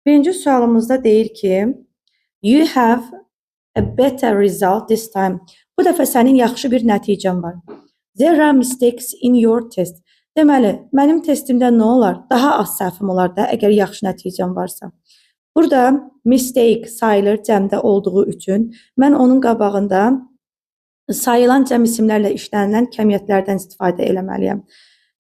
Birinci sualımızda deyir ki, you have a better result this time. Bu dəfə sənin yaxşı bir nəticən var. There are mistakes in your test. Deməli, mənim testimdə nə olar? Daha az səhvim olar da, əgər yaxşı nəticəm varsa. Burada mistake sayılır cəmdə olduğu üçün mən onun qabağında sayılan cəm isimlərlə işlənilən kəmiyyətlərdən istifadə eləməliyəm.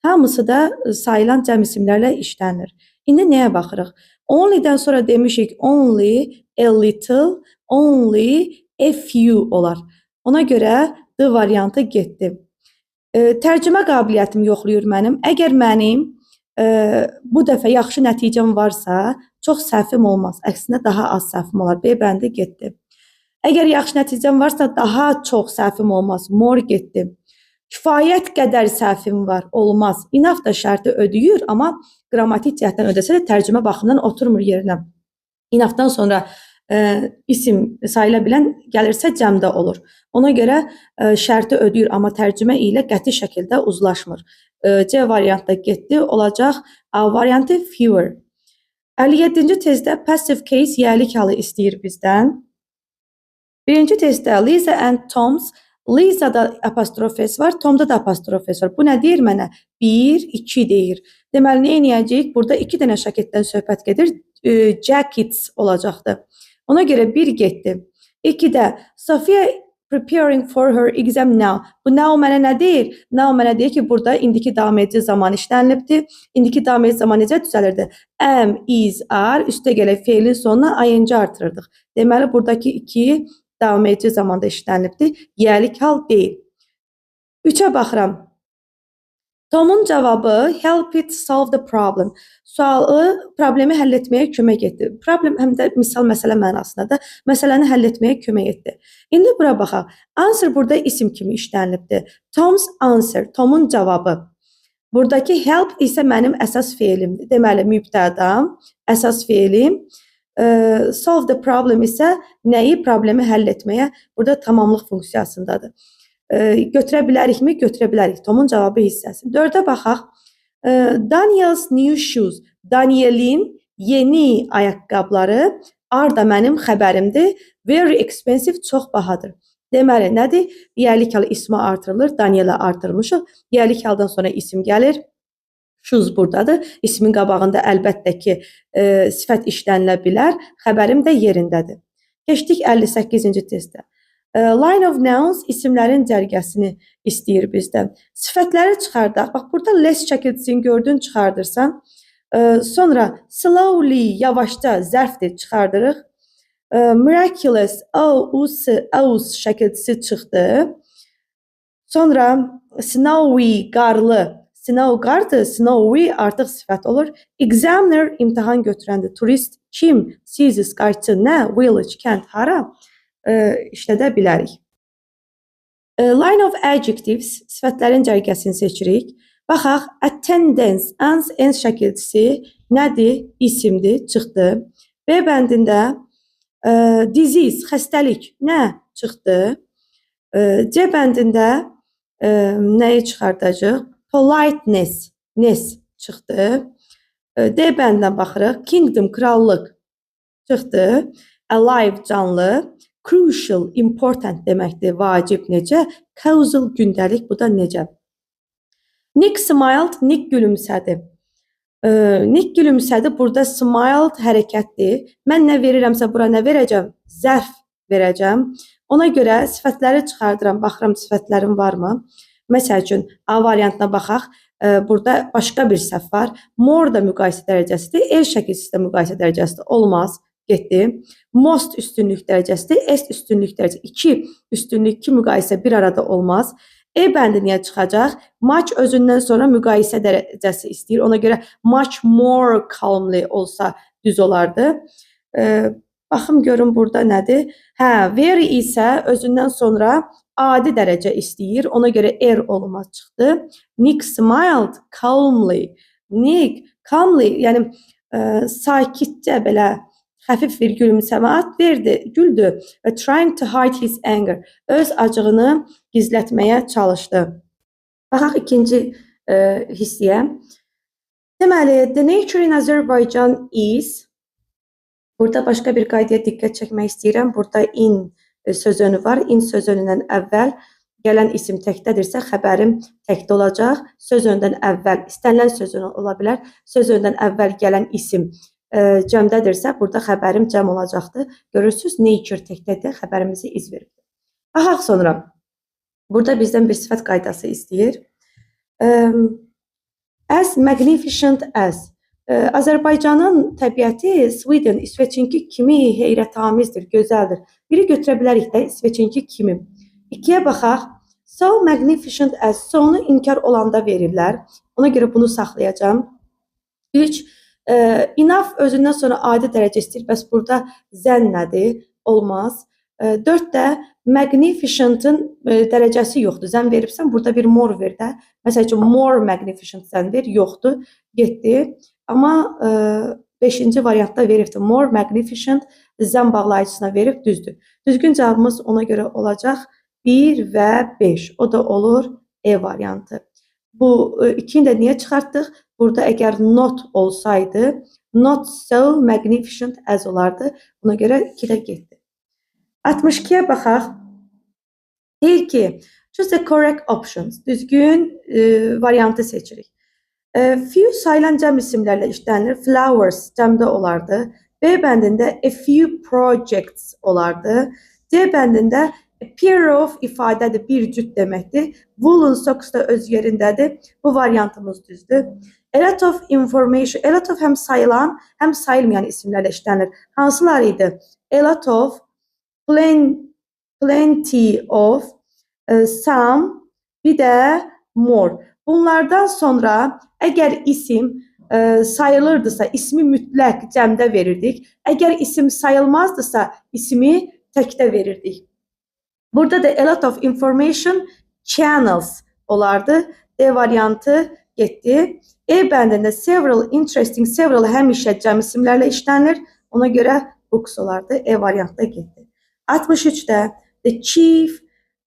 Hamısı da sayılan cəm isimlərlə işlənir. İndi nəyə baxırıq? Only-dən sonra demişik only, a little, only, a few olar. Ona görə D variantı getdi. Tərcümə qabiliyyətim yoxlayır mənim. Əgər mənim bu dəfə yaxşı nəticəm varsa, çox səhvim olmaz. Əksinə daha az səhvim olar. B bəndi getdi. Əgər yaxşı nəticəm varsa, daha çox səhvim olmaz. More getdi. Kifayət qədər səhvim var, olmaz. Enough da şərti ödəyir, amma qrammatik cəhətdən ödəsə də tərcümə baxımından oturmur yerinə. Enough'dan sonra isim sayıla bilən gəlirsə cəmdə olur. Ona görə şərti ödəyir, amma tərcümə ilə qəti şəkildə uzlaşmır. C variantda getdi, olacaq A variantı fewer. 57-ci tezdə passive case yəlik halı istəyir bizdən. Birinci testdə Lisa and Tom's, Lisa'da apostrof S var, Tom'da da apostrof S var. Bu nə deyir mənə? 1, 2 deyir. Deməli, nə edəcəyik? Burada 2 dənə şəkildən söhbət gedir. Jackets olacaqdı. Ona görə 1 getdi. 2-də Sophia preparing for her exam now. Bu now mənə nə deyir? Now mənə deyir ki, burada indiki davam edici zaman işlənilibdir. İndiki davam edici zaman necə düzəlirdi? Am, is, are, üstə gələk feilin sonuna ing artırırdıq. Deməli, buradakı 2 davam edici zamanda işlənilibdir. Yəlik hal deyil. 3-ə baxıram. Tom'un cavabı help it solve the problem. Sualı problemi həll etməyə kömək etdi. Problem həm də misal məsələ mənasında da məsələni həll etməyə kömək etdi. İndi bura baxaq. Answer burada isim kimi işlənilibdir. Tom's answer, Tom'un cavabı. Buradakı help isə mənim əsas feilimdir. Deməli, mübtədam, əsas feilim. Solve the problem isə nəyi? Problemi həll etməyə burada tamamlıq funksiyasındadır. Götürə bilərikmi? Götürə bilərik. Tom'un cavabı hissəsi. 4-ə baxaq. Daniel's new shoes. Daniel'in yeni ayaqqabıları are da mənim xəbərimdir. Very expensive, çox bahadır. Deməli, nədir? Yəlik halı ismi artırılır. Daniel'ə artırmışıq. Yəlik haldan sonra isim gəlir. Shoes buradadır. İsmin qabağında əlbəttə ki, sifət işlənilə bilər. Xəbərim də yerindədir. Keçdik 58-ci testə. Line of nouns isimlərin cərgəsini istəyir bizdən. Sifətləri çıxardaq. Bax, burada less şəkilçisini gördün, çıxardırsan. Sonra slowly, yavaşca zərfdir, çıxardırıq. Miraculous, aus şəkilçisi çıxdı. Sonra snowy, qarlı. Snow qardır, snowy artıq sifət olur. Examiner, imtahan götürəndir. Turist kim? Siz, qayçı, nə? Village, kənd, hara? İşlədə bilərik. Line of adjectives, sifətlərin cərgəsini seçirik. Baxaq, attendance, ens şəkilçisi nədir? İsimdir, çıxdı. B bəndində disease, xəstəlik, nə? Çıxdı. C bəndində nəyi çıxardacaq? Politeness, ness çıxdı. D bəndinə baxırıq. Kingdom, krallıq çıxdı. Alive, canlı. Crucial, important deməkdir, vacib necə? Causal, gündəlik, bu da necə? Nick smiled, Nick gülümsədi. Nick gülümsədi, burada smiled hərəkətdir. Mən nə verirəmsə, bura nə verəcəm? Zərf verəcəm. Ona görə sifətləri çıxardıram, baxıram sifətlərim varmı? Məsəl üçün, A variantına baxaq. Burada başqa bir səhv var. More da müqayisə dərəcəsidir, el şəkilçisi də müqayisə dərəcəsidir. Olmaz. Getdi. Most üstünlük dərəcəsidir, est üstünlük dərəcəsi. 2 üstünlük, 2 müqayisə bir arada olmaz. E bəndi niyə çıxacaq? Much özündən sonra müqayisə dərəcəsi istəyir. Ona görə much more calmly olsa düz olardı. Baxım görün burada nədir? Very isə özündən sonra adi dərəcə istəyir. Ona görə olmaz çıxdı. Nick smiled calmly. Nick calmly, yəni sakitcə belə xəfif bir gülümsəmə verdi, güldü və trying to hide his anger, öz acığını gizlətməyə çalışdı. Baxaq ikinci hissəyə. Deməli, the nature in Azerbaijan is Burada başqa bir qaydaya diqqət çəkmək istəyirəm. Burada in sözünü var. In sözünündən əvvəl gələn isim təkdədirsə, xəbərim təkdə olacaq. Söz öndən əvvəl istənilən sözün ola bilər. Söz öndən əvvəl gələn isim cəmdədirsə, burada xəbərim cəm olacaqdır. Görürsünüz, nature təkdədir, xəbərimizi iz verir. Baxaq sonra. Burada bizdən bir sifət qaydası istəyir. As magnificent as. Azərbaycanın təbiəti Sweden, İsveçinki kimi heyrətamizdir, gözəldir. Biri götürə bilərik də İsveçinki kimi. İkiyə baxaq. So magnificent as. Sonu inkar olanda verirlər. Ona görə bunu saxlayacağım. 3. Enough özündən sonra adi dərəcə istəyir. Bəs burada zən nədir? Olmaz. 4 də magnificent'ın dərəcəsi yoxdur. Zən veribsən, burada bir more ver də. Məsəl üçün more magnificent zən ver, yoxdur. Getdi. Amma 5-ci variantda veribdir. More magnificent zən bağlayıcısına verib, düzdür. Düzgün cavabımız ona görə olacaq 1 və 5. O da olur E variantı. Bu ikini də niyə çıxartdıq? Burada əgər not olsaydı, not so magnificent as olardı. Buna görə 2-də getdi. 62-yə baxaq. Deyir ki, choose the correct options. Düzgün variantı seçirik. Few sayılan cəm isimlərlə işlənilir. Flowers cəmdə olardı. B bəndində a few projects olardı. C bəndində a pair of ifadədir, bir cüt deməkdir. Woolen socks da öz yerindədir. Bu variantımız düzdür. A lot of information. A lot of həm sayılan, həm sayılmayan isimlərlə işlənir. Hansılar idi? A lot of, plenty of, some, bir də more. Bunlardan sonra əgər isim sayılırdısa, ismi mütləq cəmdə verirdik. Əgər isim sayılmazdısa, ismi təkdə verirdik. Burada da a lot of information channels olardı. D variantı getdi. E bəndində several interesting, several həmişə cəm isimlərlə işlənilir. Ona görə books olardı. E variantda getdi. 63-də the chief,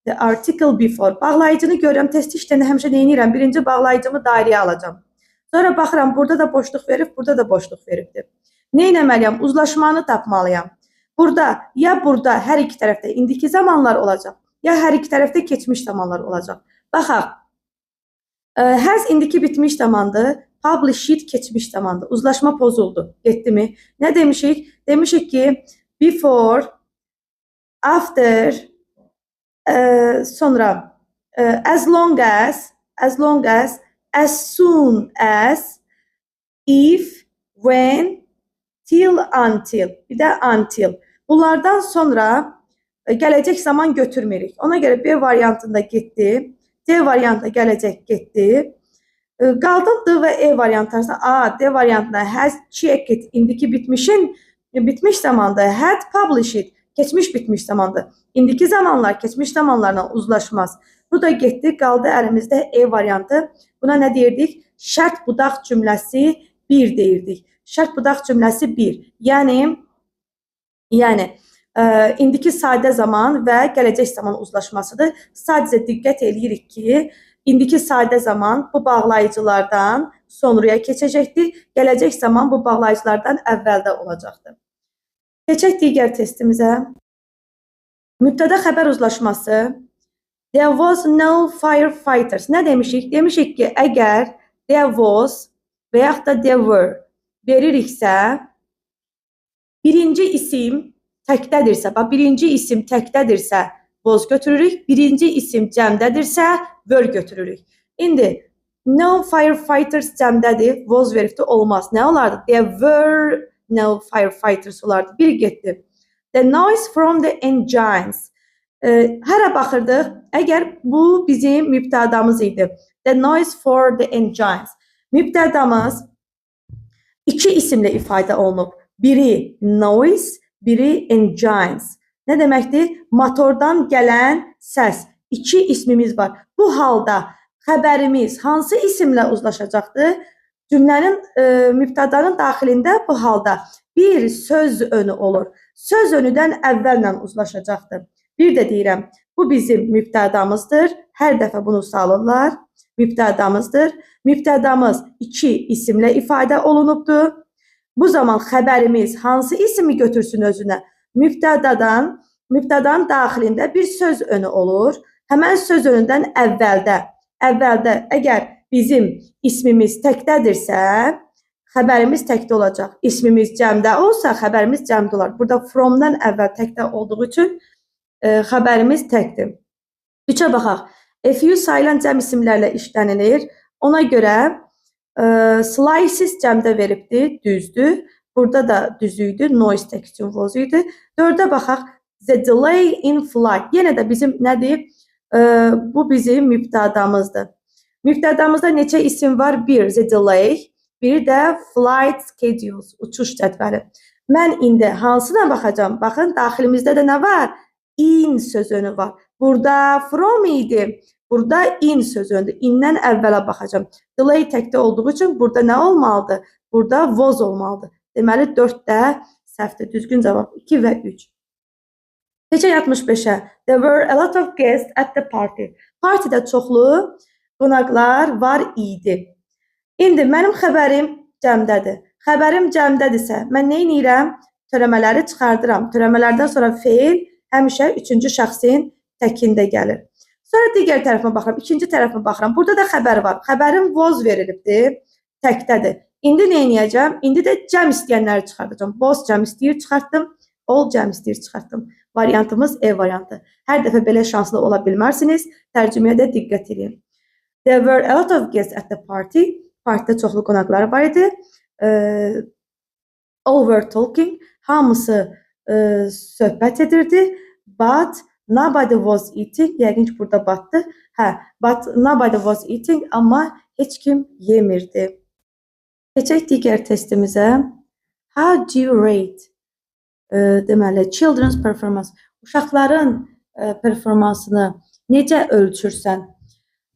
the article before. Bağlayıcını görürəm. Test işlərində həmişə neyinirəm? Birinci bağlayıcımı dairəyə alacağım. Sonra baxıram, burada da boşluq verib, burada da boşluq veribdir. Nə etməliyəm? Uzlaşmanı tapmalıyam. Burada, ya burada hər iki tərəfdə indiki zamanlar olacaq, ya hər iki tərəfdə keçmiş zamanlar olacaq. Baxaq. Has indiki bitmiş zamandır, published keçmiş zamandır. Uzlaşma pozuldu. Getdi mi? Nə demişik? Demişik ki, before, after, sonra, as long as, as soon as, if, when, till, until. Bir də until. Bunlardan sonra gələcək zaman götürmürük. Ona görə B variantında getdi. D variantına gələcək getdi. Qaldı D və E variantı arasında. A, D variantına has checked indiki bitmiş zamandır. Had published keçmiş bitmiş zamandır. İndiki zamanlar keçmiş zamanlarla uzlaşmaz. Bu da getdi. Qaldı əlimizdə E variantı. Buna nə deyirdik? Şərt budaq cümləsi 1 deyirdik. Şərt budaq cümləsi 1. Yəni indiki sadə zaman və gələcək zaman uzlaşmasıdır. Sadəcə diqqət eləyirik ki, indiki sadə zaman bu bağlayıcılardan sonraya keçəcəkdir. Gələcək zaman bu bağlayıcılardan əvvəldə olacaqdır. Keçək digər testimizə. Mübtəda xəbər uzlaşması. There was no firefighters. Nə demişik? Demişik ki, əgər there was və yaxud da there were veririksə, birinci isim təkdədirsə, birinci isim təkdədirsə, was götürürük. Birinci isim cəmdədirsə, were götürürük. İndi, no firefighters cəmdədir, was veribdir, olmaz. Nə olardı? There were no firefighters olardı. Bir getdi. The noise from the engines. Hərə baxırdıq, əgər bu bizim mübtədamız idi. The noise for the engines. Mübtədamız iki isimlə ifadə olunub. Biri noise, biri engines. Nə deməkdir? Motordan gələn səs. İki ismimiz var. Bu halda xəbərimiz hansı isimlə uzlaşacaqdır? Cümlənin, mübtədanın daxilində bu halda bir söz önü olur. Söz önüdən əvvəllə uzlaşacaqdır. Bir də deyirəm, bu bizim mübtədamızdır. Hər dəfə bunu salırlar. Mübtədamızdır. Mübtədamız iki isimlə ifadə olunubdur. Bu zaman xəbərimiz hansı ismi götürsün özünə? Mübtədanın daxilində bir söz önü olur. Həmən söz önündən əvvəldə əgər bizim ismimiz təkdədirsə, xəbərimiz təkdə olacaq. İsmimiz cəmdə olsa, xəbərimiz cəmdə olar. Burada from-dan əvvəl təkdə olduğu üçün xəbərimiz təkdir. 3-ə baxaq. A few silent cəm isimlərlə işlənilir. Ona görə slices cəmdə veribdir, düzdür. Burada da düzüydü, noise tək üçün was idi. 4-ə baxaq. The delay in flight. Yenə də bizim nədir? Bu bizim mübtədamızdır. Mübtədamızda neçə isim var? 1. The delay. Biri də flight schedules, uçuş cədvəli. Mən indi hansına baxacağım? Baxın, daxilimizdə də nə var? In sözünü var. Burada from idi. Burada in sözündür. İndən əvvələ baxacağım. Delay təkdə olduğu üçün burada nə olmalıdır? Burada was olmalıdır. Deməli 4-də səhvdir. Düzgün cavab 2 və 3. Keçək 65-ə. There were a lot of guests at the party. Partidə çoxlu qonaqlar var idi. İndi mənim xəbərim cəmdədir. Xəbərim cəmdədirsə, mən nə edirəm? Törəmələri çıxardıram. Törəmələrdən sonra feil həmişə 3-cü şəxsin təkində gəlir. Sonra digər tərəfimə baxıram, ikinci tərəfimə baxıram. Burada da xəbər var. Xəbərim was verilibdir, təkdədir. İndi nə edəcəm? İndi də cəm istəyənləri çıxardacağım. Was cəm istəyir, çıxartdım. All cəm istəyir, çıxartdım. Variantımız E variantı. Hər dəfə belə şanslı ola bilmərsiniz. Tərcüməyə də diqqət edin. There were a lot of guests at the party. Partidə çoxlu qonaqlar var idi. All were talking. Hamısı söhbət edirdi. But nobody was eating. Yəqin ki, burada batdı. But nobody was eating. Amma heç kim yemirdi. Keçək digər testimizə. How do you rate? Deməli, children's performance. Uşaqların performansını necə ölçürsən?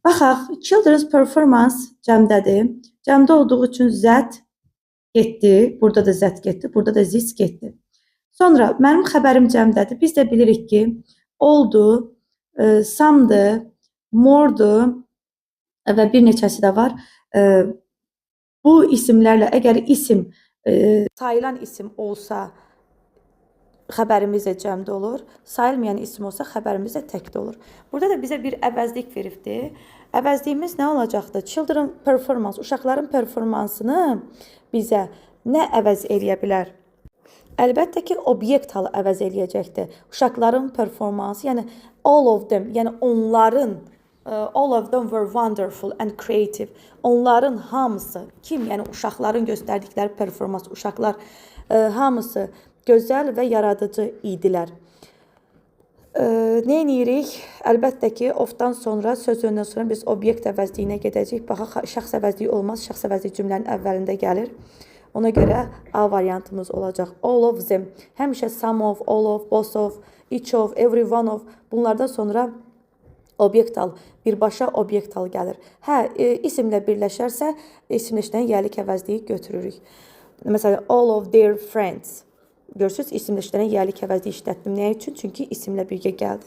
Baxaq, children's performance cəmdədir. Cəmdə olduğu üçün zət getdi. Burada da zət getdi. Burada da zis getdi. Sonra, mənim xəbərim cəmdədir. Biz də bilirik ki, oldu, some'dır, more'dur və bir neçəsi də var. Bu isimlərlə, əgər isim sayılan isim olsa, xəbərimiz də cəmdə olur. Sayılmayan isim olsa, xəbərimiz də təkdə olur. Burada da bizə bir əvəzlik veribdir. Əvəzliyimiz nə olacaqdır? Children performance, uşaqların performansını bizə nə əvəz eləyə bilər? Əlbəttə ki, obyekt halı əvəz eləyəcəkdir. Uşaqların performansı, yəni all of them, yəni onların, all of them were wonderful and creative. Onların hamısı, kim? Yəni uşaqların göstərdikləri performans, uşaqlar hamısı gözəl və yaradıcı idilər. Nə edirik? Əlbəttə ki, of-dan sonra, söz önündən sonra biz obyekt əvəzliyinə gedəcəyik. Baxaq, şəxs əvəzliyi olmaz. Şəxs əvəzliyi cümlənin əvvəlində gəlir. Ona görə A variantımız olacaq. All of them. Həmişə some of, all of, both of, each of, every one of. Bunlardan sonra obyekt al, birbaşa obyekt al gəlir. İsimlə birləşərsə, isimləşdən yəlik əvəzliyi götürürük. Məsələn, all of their friends. Görürsünüz, isimləşdirən yəlik əvəzliyi işlətdim. Nə üçün? Çünki isimlə birgə gəldi.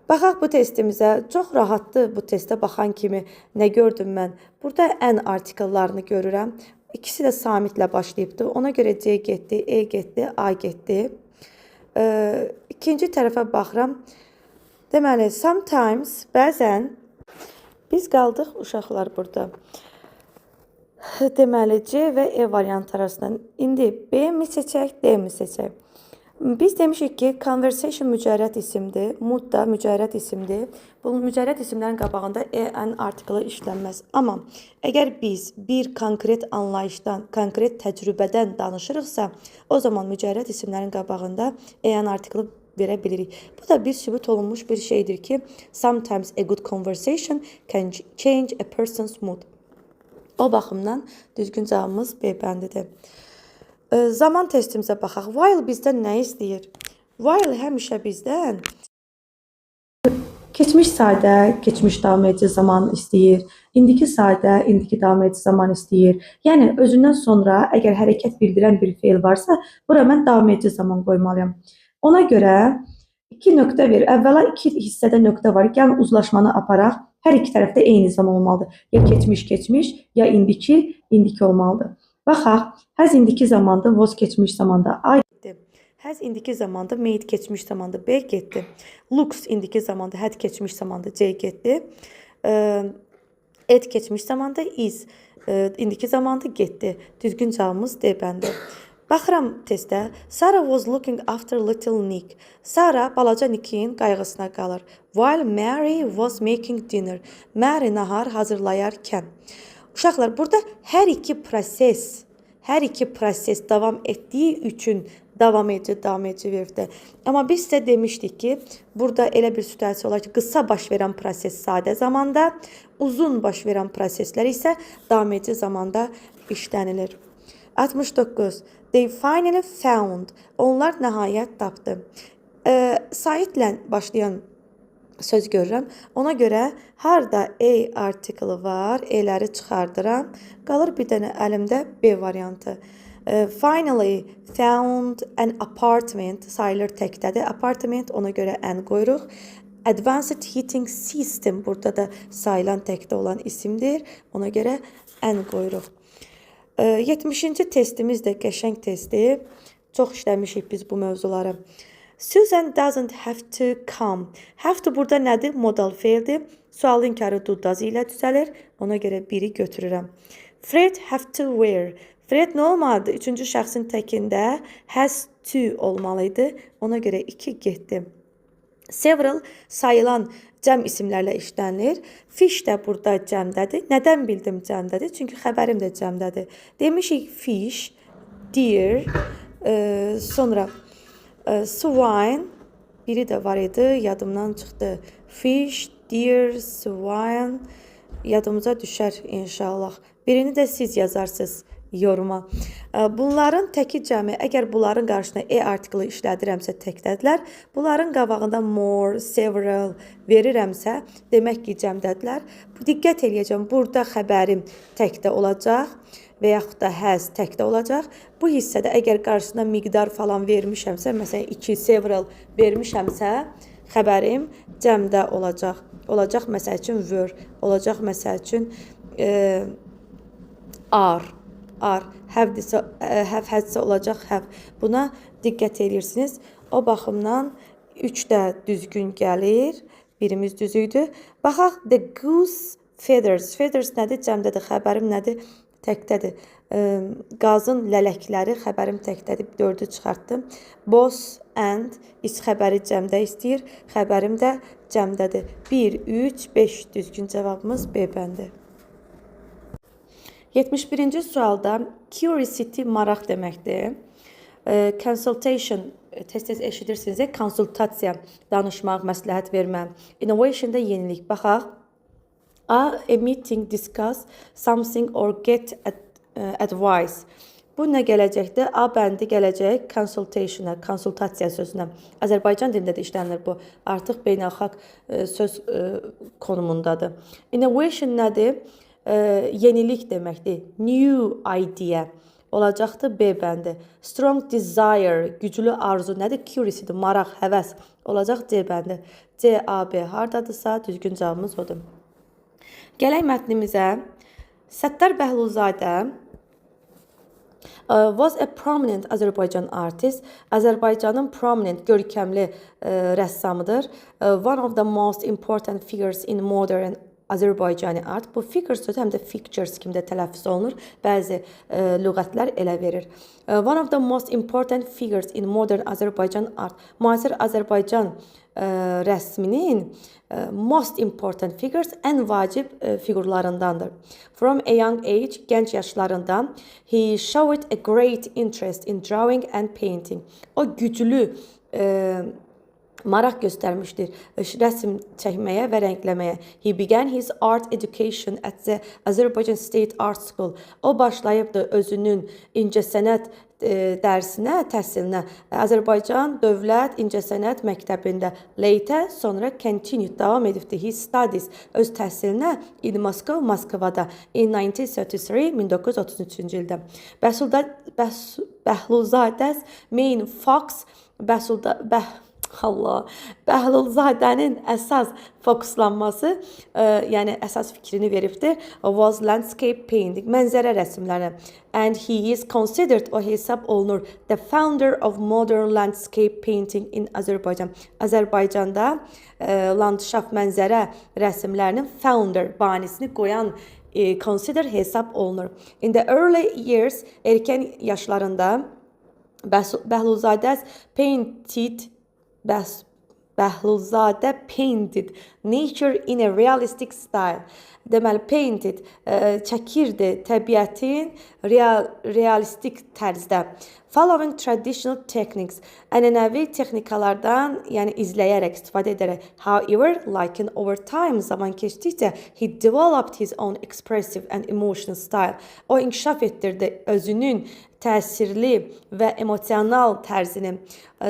Baxaq bu testimizə. Çox rahatdır bu testə baxan kimi. Nə gördüm mən? Burada ən artikellarını görürəm. İkisi də samitlə başlayıbdır. Ona görə C getdi, E getdi, A getdi. İkinci tərəfə baxıram. Deməli, sometimes, bəzən biz qaldıq uşaqlar burada. Deməli, C və E variantı arasından. İndi B mi seçək, D mi seçək? Biz demişik ki, conversation mücərrəd isimdir, mood da mücərrəd isimdir. Bu mücərrəd isimlərin qabağında EN artiklı işlənməz. Amma əgər biz bir konkret anlayışdan, konkret təcrübədən danışırıqsa, o zaman mücərrəd isimlərin qabağında EN artiklı verə bilirik. Bu da bir sübut olunmuş bir şeydir ki, sometimes a good conversation can change a person's mood. O baxımdan düzgün cavabımız B bəndidir. Zaman testimizə baxaq. While bizdən nə istəyir? While həmişə bizdən keçmiş sadə, keçmiş davam edici zaman istəyir. İndiki sadə, indiki davam edici zaman istəyir. Yəni, özündən sonra əgər hərəkət bildirən bir feil varsa, bura mən davam edici zaman qoymalıyam. Ona görə 2 nöqtə verir. Əvvəla 2 hissədə nöqtə var. Yəni, uzlaşmanı aparaq. Hər iki tərəfdə eyni zaman olmalıdır. Ya keçmiş, ya indiki olmalıdır. Baxaq, has indiki zamanda, was keçmiş zamanda I getdi. Has indiki zamanda, made keçmiş zamanda B getdi. Looks indiki zamanda, had keçmiş zamanda C getdi. Et keçmiş zamanda is, indiki zamanda getdi. Düzgün cavabımız D bəndi. Baxıram testdə. Sarah was looking after little Nick. Sarah balaca Nick'in qayğısına qalır. While Mary was making dinner. Mary nahar hazırlayarkən. Uşaqlar, burada hər iki proses davam etdiyi üçün davam edici veribdir. Amma biz sizə demişdik ki, burada elə bir situasiya olar ki, qısa baş verən proses sadə zamanda, uzun baş verən proseslər isə davam edici zamanda işlənilir. 69. They finally found. Onlar nəhayət tapdı. Saitlə başlayan söz görürəm. Ona görə harda A artiklı var, E'ləri çıxardıram. Qalır bir dənə əlimdə B variantı. Finally found an apartment sayılır təkdədir. Apartment, ona görə N qoyuruq. Advanced heating system burada da sayılan təkdə olan isimdir. Ona görə N qoyuruq. 70-ci testimiz də qəşəng testdir. Çox işləmişik biz bu mövzuları. Susan doesn't have to come. Have to burada nədir? Modal feildir. Sual inkarı do does ilə düzəlir. Ona görə biri götürürəm. Fred have to wear. Fred nə olmalıdır? Üçüncü şəxsin təkində has to olmalıydı. Ona görə 2 getdi. Several sayılan cəm isimlərlə işlənilir. Fish də burada cəmdədir. Nədən bildim cəmdədir? Çünki xəbərim də cəmdədir. Demişik fish, deer, sonra swine, biri də var idi, yadımdan çıxdı. Fish, deer, swine, yadımıza düşər inşallah. Birini də siz yazarsınız yoruma. Bunların təki cəmi, əgər bunların qarşısına E artiklı işlədirəmsə təkdədirlər. Bunların qabağında more, several verirəmsə, demək ki, cəmdədirlər. Diqqət eləyəcəm, burada xəbərim təkdə olacaq və yaxud da has təkdə olacaq. Bu hissədə əgər qarşısına miqdar falan vermişəmsə, məsələn 2 several vermişəmsə, xəbərim cəmdə olacaq. Olacaq məsəl üçün were, olacaq məsəl üçün are. Have hadsə olacaq have. Buna diqqət edirsiniz. O baxımdan 3 də düzgün gəlir. Birimiz düzüydü. Baxaq, the goose feathers. Feathers nədir? Cəmdədir. Xəbərim nədir? Təkdədir. Qazın lələkləri xəbərim təkdədir. 4-ü çıxartdım. Boss and is xəbəri cəmdə istəyir. Xəbərim də cəmdədir. 1, 3, 5 düzgün cavabımız B bəndi. 71-ci sualda curiosity maraq deməkdir. Consultation, tez-tez eşidirsiniz, konsultasiya, danışmaq, məsləhət vermə. Innovation da yenilik. Baxaq. A meeting, discuss something or get advice. Bu nə gələcəkdir? A bəndi gələcək consultation-a, konsultasiya sözünə. Azərbaycan dilində də işlənilir bu. Artıq beynəlxalq söz konumundadır. Innovation nədir? Yenilik deməkdir. New idea olacaqdır B bəndi. Strong desire, güclü arzu nədir? Curiosity, maraq, həvəs olacaq C bəndi. C, A, B hardadırsa düzgün cavabımız odur. Gələk mətnimizə. Səttar Bəhluzadə was a prominent Azərbaycan artist. Azərbaycanın prominent, görkəmli rəssamıdır. One of the most important figures in modern Azərbaycani art. Bu figure sözü həm də pictures kimi də tələffüz olunur. Bəzi lüğətlər elə verir. One of the most important figures in modern Azərbaycan art. Müasir Azərbaycan rəsminin most important figures ən vacib figurlarındandır. From a young age, gənc yaşlarından he showed a great interest in drawing and painting. O güclü maraq göstərmişdir rəsm çəkməyə və rəngləməyə. He began his art education at the Azerbaijan State Art School. O başlayıbdı özünün incəsənət dərsinə, təhsilinə Azərbaycan Dövlət İncəsənət Məktəbində. Later, sonra continued, davam edibdi. His studies, öz təhsilinə in Moscow, Moskvada in 1933, 1933-cü ildə. Bəhluzadə's main fox, Allah. Bəhlulzadənin əsas fokuslanması, yəni əsas fikrini veribdir, was landscape painting, mənzərə rəsmləri. And he is considered, o hesab olunur, the founder of modern landscape painting in Azərbaycan. Azərbaycanda landşaft mənzərə rəsmlərinin founder, banisini qoyan consider hesab olunur. In the early years, erkən yaşlarında Bəhlulzadə painted nature in a realistic style. Deməli, painted çəkirdi təbiətin realistik tərzdə. Following traditional techniques, ənənəvi texnikalardan, yəni izləyərək, istifadə edərək. However, like over time, zaman keçdikcə, he developed his own expressive and emotional style. O inkişaf etdirdi özünün təsirli və emosional tərzini.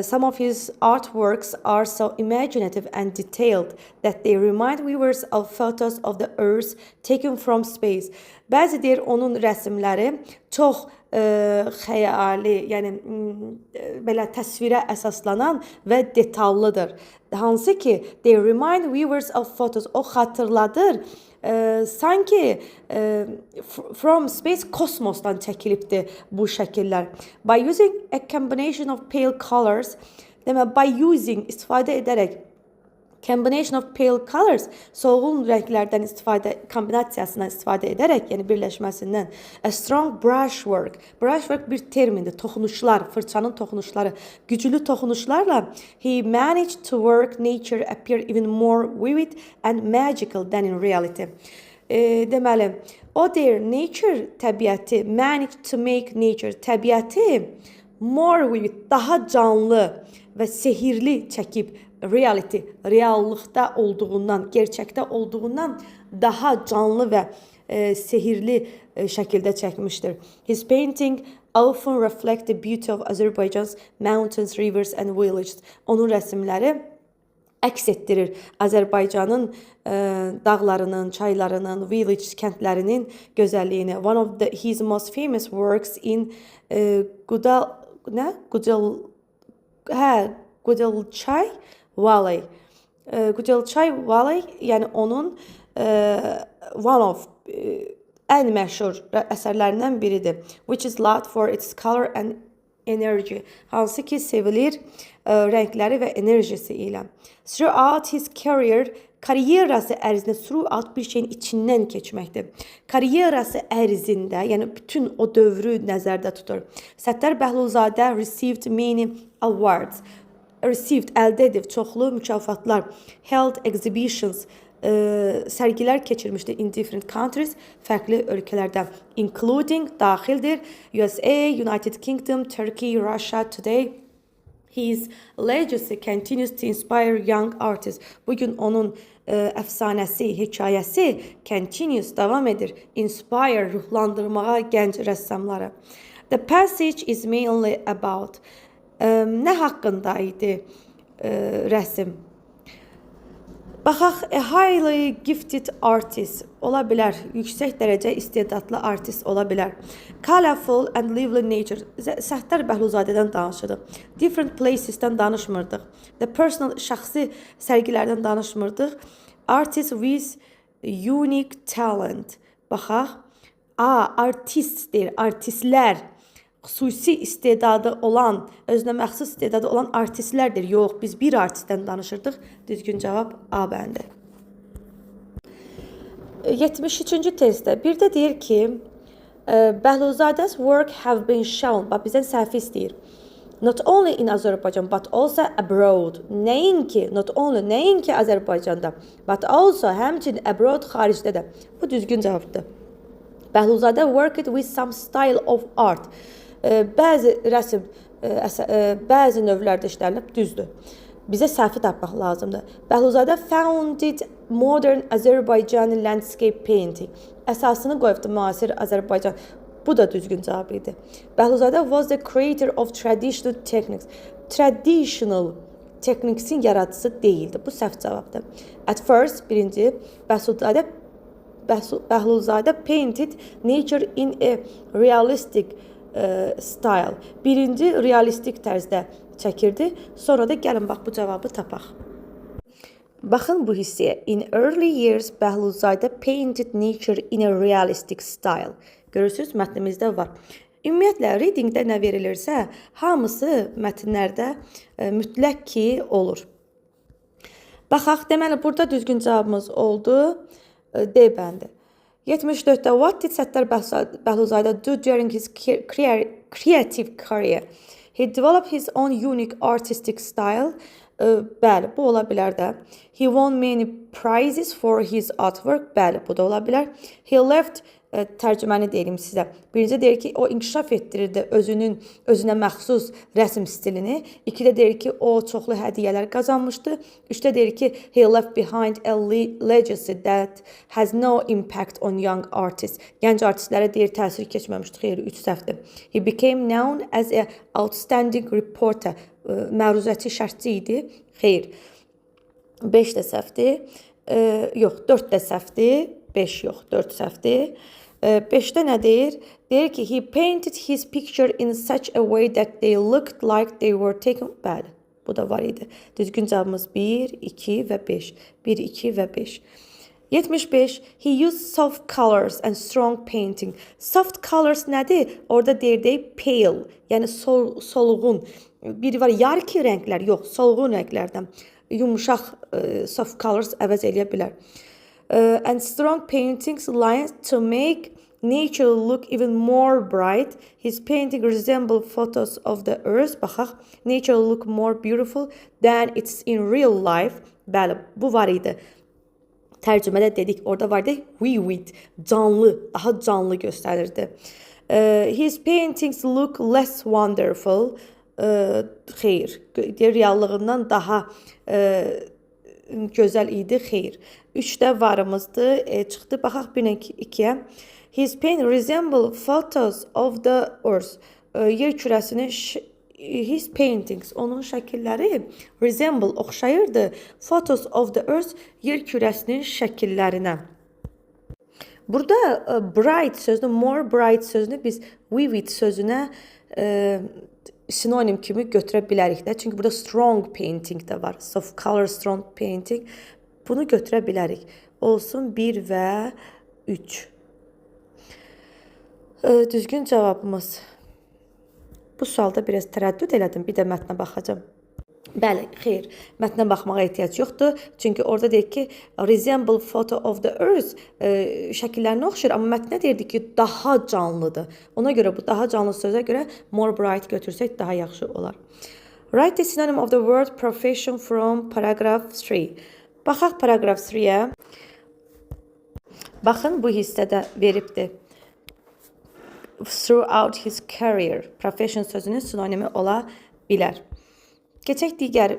Some of his artworks are so imaginative and detailed that they remind viewers of photos of the earth taken from space. Bəzi deyir onun rəsmləri çox xəyali, yəni belə təsvirə əsaslanan və detallıdır. Hansı ki, they remind viewers of photos, o xatırladır, sanki from space, kosmosdan çəkilibdir bu şəkillər. By using a combination of pale colors, demək, by using, istifadə edərək, combination of pale colors, solğun rənglərdən kombinasiyasından istifadə edərək, yəni birləşməsindən, a strong brushwork. Brushwork bir termindir, toxunuşlar, fırçanın toxunuşları, güclü toxunuşlarla he managed to work nature appear even more vivid and magical than in reality. Deməli, o deyir, nature, təbiəti, managed to make nature, təbiəti more vivid, daha canlı və sehirli çəkib, reality, reallıqda olduğundan, gerçəkdə olduğundan daha canlı və sehirli şəkildə çəkmişdir. His painting often reflect the beauty of Azerbaijan's mountains, rivers and villages. Onun rəsmləri əks etdirir Azərbaycanın dağlarının, çaylarının, village kəndlərinin gözəlliyini. One of his most famous works in Qudalçay Valley. Qudalçay Valley, yəni onun one of ən məşhur əsərlərindən biridir. Which is loved for its color and energy. Hansı ki sevilir rəngləri və enerjisi ilə. Throughout his career, karyerası ərzində, throughout bir şeyin içindən keçməkdir. Karyerası ərzində, yəni bütün o dövrü nəzərdə tutur. Səttar Bəhlulzadə received many awards. Received, əldə edib çoxlu mükafatlar. Held exhibitions, sərgilər keçirmişdir in different countries, fərqli ölkələrdə. Including, daxildir, USA, United Kingdom, Turkey, Russia. Today, his legacy continues to inspire young artists. Bugün onun əfsanəsi, hekayəsi continues, davam edir. Inspire, ruhlandırmağa gənc rəssamları. The passage is mainly about nə haqqında idi rəsm? Baxaq, a highly gifted artist ola bilər, yüksək dərəcə istedadlı artist ola bilər. Colorful and lively nature. Səttar Bəhlulzadədən danışırdıq. Different placesdən danışmırdıq. The personal, şəxsi sərgilərdən danışmırdıq. Artist with unique talent. Baxaq, artist deyir, artistlər. Xüsusi istedadı olan, özünə məxsus istedadı olan artistlərdir. Yox, biz bir artistdən danışırdıq. Düzgün cavab A bəndi. 73-cü testdə bir də deyir ki, Bəhlulzadə's work have been shown. Bax, bizdən səhvi istəyir. Not only in Azerbaijan, but also abroad. Nəinki, not only, nəinki Azərbaycanda, but also həmçinin abroad, xaricdə də. Bu düzgün cavabdır. Bəhlulzadə worked with some style of art. Bəzi rəsm, bəzi növlərdə işlənib, düzdür. Bizə səhvi tapmaq lazımdır. Bəhlulzadə founded modern Azərbaycan landscape painting. Əsasını qoyubdu müasir Azərbaycan. Bu da düzgün cavab idi. Bəhlulzadə was the creator of traditional techniques. Traditional techniques'in yaradıcısı deyildi. Bu səhv cavabdır. At first, birinci, Bəhlulzadə painted nature in a realistic style. Birinci realistik tərzdə çəkirdi. Sonra da gəlin bax bu cavabı tapaq. Baxın bu hissəyə. In early years, Bəhluzzadə painted nature in a realistic style. Görürsünüz, mətnimizdə var. Ümumiyyətlə, readingdə nə verilirsə, hamısı mətnlərdə mütləq ki olur. Baxaq, deməli, burada düzgün cavabımız oldu. D bəndi. 74-də what did Səttar Bəhluzzadə do during his creative career? He developed his own unique artistic style. Bəli, bu ola bilər də. He won many prizes for his artwork. Bəli, bu da ola bilər. He left, tərcüməni deyim sizə. Birinci deyir ki, o inkişaf etdirirdi özünə məxsus rəsm stilini. İkidə deyir ki, o çoxlu hədiyyələr qazanmışdı. Üçdə deyir ki, he left behind a legacy that has no impact on young artists. Gənc artistlərə deyir, təsir keçməmişdi. Xeyr, 3 səhvdir. He became known as an outstanding reporter. Məruzəti şərtçi idi. Xeyr. 5 də səhvdir. Yox, 4 də səhvdir. 5 yox, 4 səhvdir. 5-də nə deyir? Deyir ki, he painted his picture in such a way that they looked like they were taken. Bəli, bu da var idi. Düzgün cavabımız 1, 2 və 5. 1, 2 və 5. 75. He used soft colors and strong painting. Soft colors nədir? Orada deyir pale, yəni solğun. Biri var, yarki rənglər, yox, solğun rənglərdən. Yumuşaq soft colors əvəz eləyə bilər. And strong paintings lines to make nature look even more bright. His painting resemble photos of the earth. Baxaq, nature look more beautiful than it's in real life. Bəli, bu var idi. Tərcümədə dedik, orada var idi vivid, canlı, daha canlı göstərirdi. His paintings look less wonderful. Xeyr, reallığından daha gözəl idi, xeyr. 3də varımızdır, çıxdı. Baxaq 1-2-yə. His paint resemble photos of the earth. Yer kürəsinin his paintings, onun şəkilləri resemble, oxşayırdı. Photos of the earth, yer kürəsinin şəkillərinə. Burada bright sözünü, more bright sözünü biz vivid sözünə sinonim kimi götürə bilərik də. Çünki burada strong painting də var. Soft color, strong painting. Bunu götürə bilərik. Olsun 1 və 3. Düzgün cavabımız. Bu sualda biraz tərəddüd elədim. Bir də mətnə baxacağım. Bəli, xeyr. Mətnə baxmağa ehtiyac yoxdur. Çünki orada deyir ki, resemble photo of the earth şəkillərinə oxşayır. Amma mətnə deyirdi ki, daha canlıdır. Ona görə bu daha canlı sözə görə more bright götürsək daha yaxşı olar. Write the synonym of the word profession from paragraph 3. Baxaq paragraph 3-yə. Baxın, bu hissədə veribdir. Throughout his career. Profession sözünün sinonimi ola bilər. Keçək digər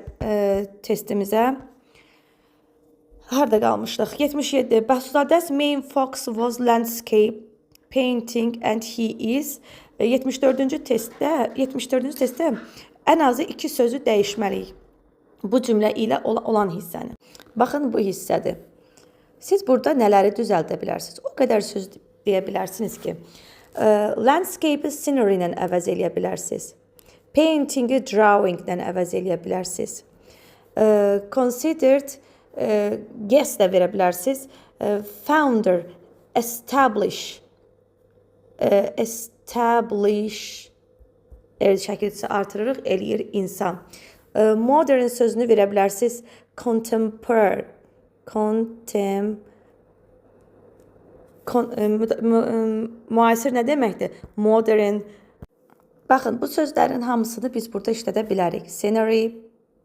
testimizə. Harada qalmışdıq? 77. Bəhluzadə's main focus was landscape painting and he is. 74-cü testdə ən azı 2 sözü dəyişməliyik. Bu cümlə ilə olan hissəni. Baxın, bu hissədir. Siz burada nələri düzəldə bilərsiniz? O qədər söz deyə bilərsiniz ki, landscape-i scenery ilə əvəz eləyə bilərsiniz. Painting-i drawing-lə əvəz eləyə bilərsiniz. Considered, guess də verə bilərsiniz. Founder, establish, şəkilçisi artırırıq, eləyir insan. Modern sözünü verə bilərsiniz. Contemporary, müasir nə deməkdir? Modern. Baxın, bu sözlərin hamısını biz burada işlədə bilərik. Scenery,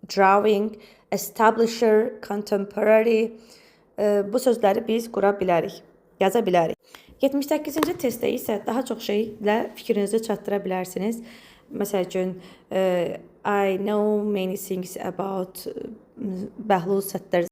drawing, establisher, contemporary. Bu sözləri biz qura bilərik, yaza bilərik. 78-ci testdə isə daha çox şeylə fikrinizi çatdıra bilərsiniz. Məsəl üçün, I know many things about Bəhluz Səttar